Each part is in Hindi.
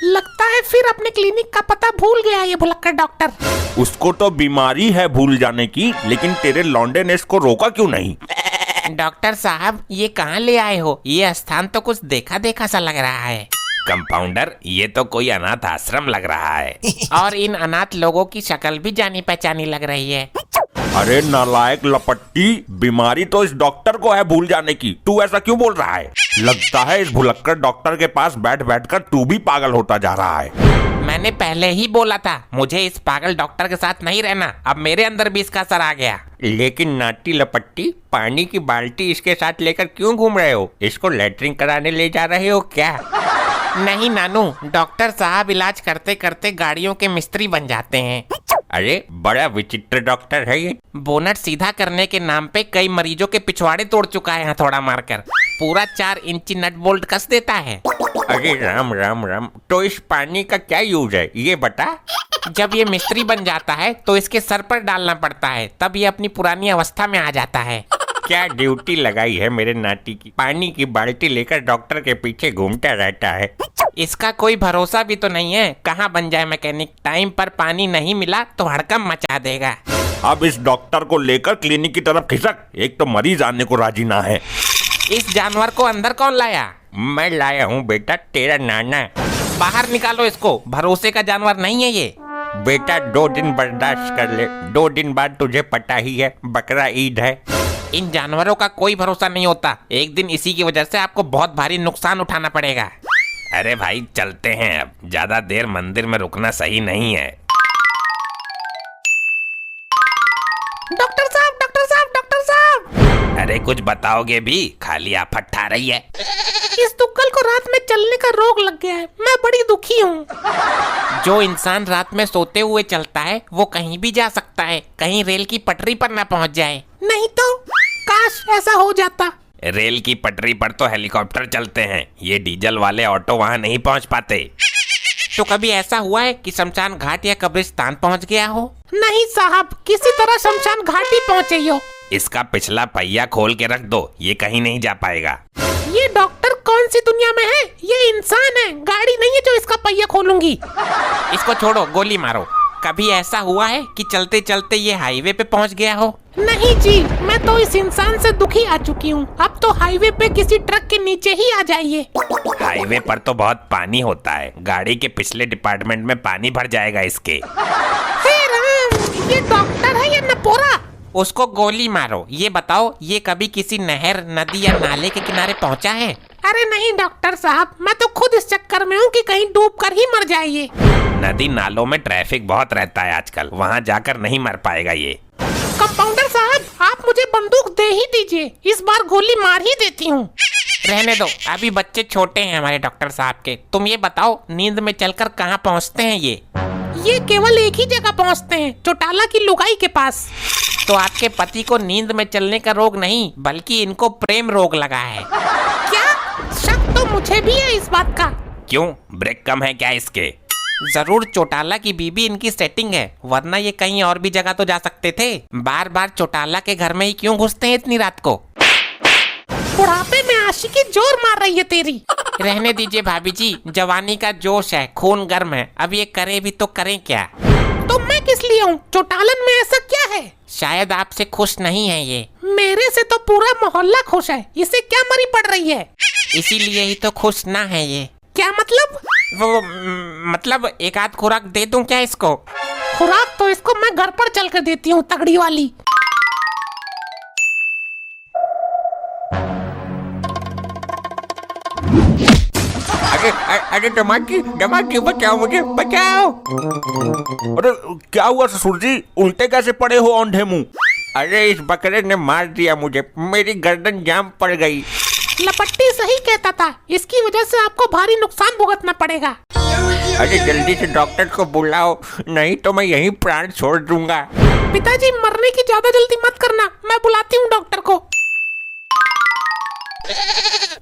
लगता है फिर अपने क्लिनिक का पता भूल गया ये भुलक्कड़ डॉक्टर। उसको तो बीमारी है भूल जाने की, लेकिन तेरे लौंडे ने इसको रोका क्यों नहीं? डॉक्टर साहब ये कहाँ ले आए हो? ये स्थान तो कुछ देखा देखा सा लग रहा है। कंपाउंडर, ये तो कोई अनाथ आश्रम लग रहा है। और इन अनाथ लोगों की शक्ल भी जानी पहचानी लग रही है। अरे नालायक लपट्टी, बीमारी तो इस डॉक्टर को है भूल जाने की, तू ऐसा क्यों बोल रहा है? लगता है इस भुलक्कड़ डॉक्टर के पास बैठ बैठकर तू भी पागल होता जा रहा है। मैंने पहले ही बोला था मुझे इस पागल डॉक्टर के साथ नहीं रहना, अब मेरे अंदर भी इसका असर आ गया। लेकिन नाटी लपट्टी, पानी की बाल्टी इसके साथ लेकर क्यों घूम रहे हो? इसको लैट्रिन कराने ले जा रहे हो क्या? नहीं नानू, डॉक्टर साहब इलाज करते करते गाड़ियों के मिस्त्री बन जाते हैं। अरे बड़ा विचित्र डॉक्टर है ये। बोनट सीधा करने के नाम पे कई मरीजों के पिछवाड़े तोड़ चुका है हथौड़ा मारकर। पूरा 4 इंची नट बोल्ट कस देता है। अरे राम राम राम, तो इस पानी का क्या यूज है ये बता। जब ये मिस्त्री बन जाता है तो इसके सर पर डालना पड़ता है, तब ये अपनी पुरानी अवस्था में आ जाता है। क्या ड्यूटी लगाई है मेरे नाती की, पानी की बाल्टी लेकर डॉक्टर के पीछे घूमता रहता है। इसका कोई भरोसा भी तो नहीं है, कहाँ बन जाए मैकेनिक। टाइम पर पानी नहीं मिला तो हड़कंप मचा देगा। अब इस डॉक्टर को लेकर क्लिनिक की तरफ खिसक, एक तो मरीज आने को राजी ना है। इस जानवर को अंदर कौन लाया? मैं लाया हूँ बेटा, तेरा नाना। बाहर निकालो इसको, भरोसे का जानवर नहीं है ये। बेटा 2 दिन बर्दाश्त कर ले, 2 दिन बाद तुझे पता ही है बकरा ईद है। इन जानवरों का कोई भरोसा नहीं होता, एक दिन इसी की वजह से आपको बहुत भारी नुकसान उठाना पड़ेगा। अरे भाई चलते हैं, अब ज्यादा देर मंदिर में रुकना सही नहीं है। डॉक्टर साहब, डॉक्टर साहब, डॉक्टर साहब। अरे कुछ बताओगे भी, खाली आफत ठा रही है। इस तुक्कल को रात में चलने का रोग लग गया है, मैं बड़ी दुखी हूँ। जो इंसान रात में सोते हुए चलता है वो कहीं भी जा सकता है, कहीं रेल की पटरी पर ना पहुँच जाए। नहीं तो काश ऐसा हो जाता। रेल की पटरी पर तो हेलीकॉप्टर चलते हैं, ये डीजल वाले ऑटो वहाँ नहीं पहुँच पाते। तो कभी ऐसा हुआ है कि शमशान घाट या कब्रिस्तान पहुँच गया हो? नहीं साहब, किसी तरह शमशान घाट ही पहुँचे हो। इसका पिछला पहिया खोल के रख दो, ये कहीं नहीं जा पाएगा। ये डॉक्टर कौन सी दुनिया में है? ये इंसान है, गाड़ी नहीं है जो इसका पहिया खोलूंगी। इसको छोड़ो, गोली मारो। कभी ऐसा हुआ है कि चलते चलते ये हाईवे पे पहुंच गया हो? नहीं जी, मैं तो इस इंसान से दुखी आ चुकी हूँ। अब तो हाईवे पे किसी ट्रक के नीचे ही आ जाइए। हाईवे पर तो बहुत पानी होता है, गाड़ी के पिछले डिपार्टमेंट में पानी भर जाएगा इसके। हे राम, ये डॉक्टर है या नपोरा? उसको गोली मारो। ये बताओ, ये कभी किसी नहर, नदी या नाले के किनारे पहुंचा है? अरे नहीं डॉक्टर साहब, मैं तो खुद इस चक्कर में हूँ कि कहीं डूब कर ही मर जाए ये। नदी नालों में ट्रैफिक बहुत रहता है आजकल, वहाँ जाकर नहीं मर पाएगा ये। कंपाउंडर साहब, आप मुझे बंदूक दे ही दीजिए, इस बार गोली मार ही देती हूँ। रहने दो, अभी बच्चे छोटे हैं हमारे डॉक्टर साहब के। तुम ये बताओ, नींद में चलकर कहाँ पहुँचते हैं ये केवल एक ही जगह पहुँचते हैं, चौटाला की लुगाई के पास। तो आपके पति को नींद में चलने का रोग नहीं, बल्कि इनको प्रेम रोग लगा है। क्या? शक तो मुझे भी है इस बात का। क्यों, ब्रेक कम है क्या इसके? जरूर चौटाला की बीबी इनकी सेटिंग है, वरना ये कहीं और भी जगह तो जा सकते थे। बार बार चौटाला के घर में ही क्यों घुसते हैं इतनी रात को? बुढ़ापे में आशिकी जोर मार रही है तेरी। रहने दीजिए भाभी जी, जवानी का जोश है, खून गर्म है, अब ये करे भी तो करें क्या? तो मैं किस लिए हूँ? चौटालन में ऐसा क्या है? शायद आपसे खुश नहीं है ये। मेरे से तो पूरा मोहल्ला खुश है, इसे क्या मरी पड़ रही है? इसीलिए ही तो खुश ना है ये। क्या मतलब? वो मतलब एक आध खुराक दे दूं क्या इसको? खुराक तो इसको मैं घर पर चल कर देती हूँ, तगड़ी वाली। अरे टमाकी बचाओ, मुझे बचाओ। अरे क्या हुआ ससुर जी, उल्टे कैसे पड़े हो औंधे मुंह? अरे इस बकरे ने मार दिया मुझे, मेरी गर्दन जाम पड़ गई। लपट्टी सही कहता था, इसकी वजह से आपको भारी नुकसान भुगतना पड़ेगा। अरे जल्दी से डॉक्टर को बुलाओ, नहीं तो मैं यहीं प्राण छोड़ दूंगा। पिताजी मरने की ज्यादा जल्दी मत करना, मैं बुलाती हूँ डॉक्टर को।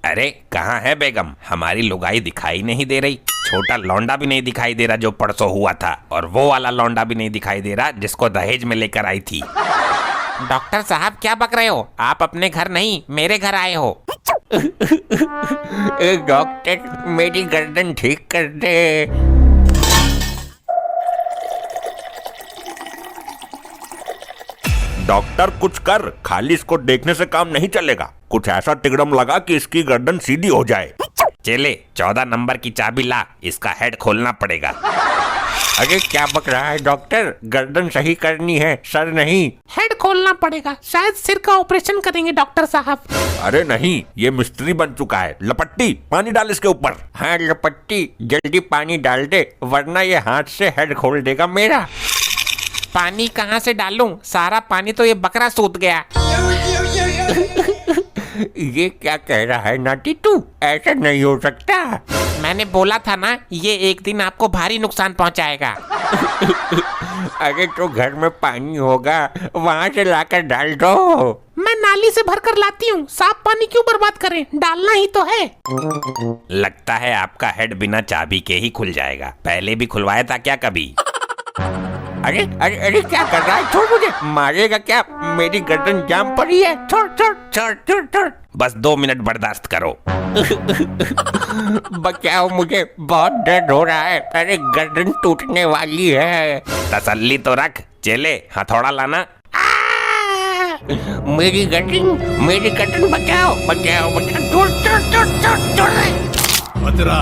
अरे कहाँ है बेगम, हमारी लुगाई दिखाई नहीं दे रही। छोटा लौंडा भी नहीं दिखाई दे रहा जो परसों हुआ था, और वो वाला लौंडा भी नहीं दिखाई दे रहा जिसको दहेज में लेकर आई थी। डॉक्टर साहब क्या बक रहे हो? आप अपने घर नहीं मेरे घर आए हो। डॉक्टर मेरी गर्दन ठीक कर दे। डॉक्टर कुछ कर, खाली इसको देखने से काम नहीं चलेगा। कुछ ऐसा तिगड़म लगा कि इसकी गर्दन सीधी हो जाए। चले 14 नंबर की चाबी ला, इसका हेड खोलना पड़ेगा। अरे क्या बक रहा है डॉक्टर, गर्दन सही करनी है, सर नहीं। हेड खोलना पड़ेगा, शायद सिर का ऑपरेशन करेंगे डॉक्टर साहब। अरे नहीं, ये मिस्त्री बन चुका है। लपट्टी पानी डाल इसके ऊपर। हाँ लपट्टी, जल्दी पानी डाल दे, वरना ये हाथ से हेड खोल देगा मेरा। पानी कहाँ से डालूं? सारा पानी तो ये बकरा सूत गया। ये क्या कह रहा है नाटी तू, ऐसा नहीं हो सकता। मैंने बोला था ना, ये एक दिन आपको भारी नुकसान पहुंचाएगा। अरे तो घर में पानी होगा, वहाँ से लाकर डाल दो। मैं नाली से भरकर लाती हूँ, साफ पानी क्यों बर्बाद करें, डालना ही तो है। लगता है आपका हेड बिना चाबी के ही खुल जाएगा। पहले भी खुलवाया था क्या कभी? अरे अरे अरे क्या कर रहा है, छोड़ मुझे। मारेगा क्या, मेरी गर्दन जाम पड़ी है। छोड़ छोड़ छोड़ छोड़ छोड़। बस 2 मिनट बर्दाश्त करो। बचाओ मुझे, बहुत दर्द हो रहा है। अरे गर्दन टूटने वाली है। तसल्ली तो रख, चले हथौड़ा लाना। मेरी गर्दन बचाओ बचाओ बचाओ। छोड़ छोड़ छोड़ छोड़ छोड़। मदरा।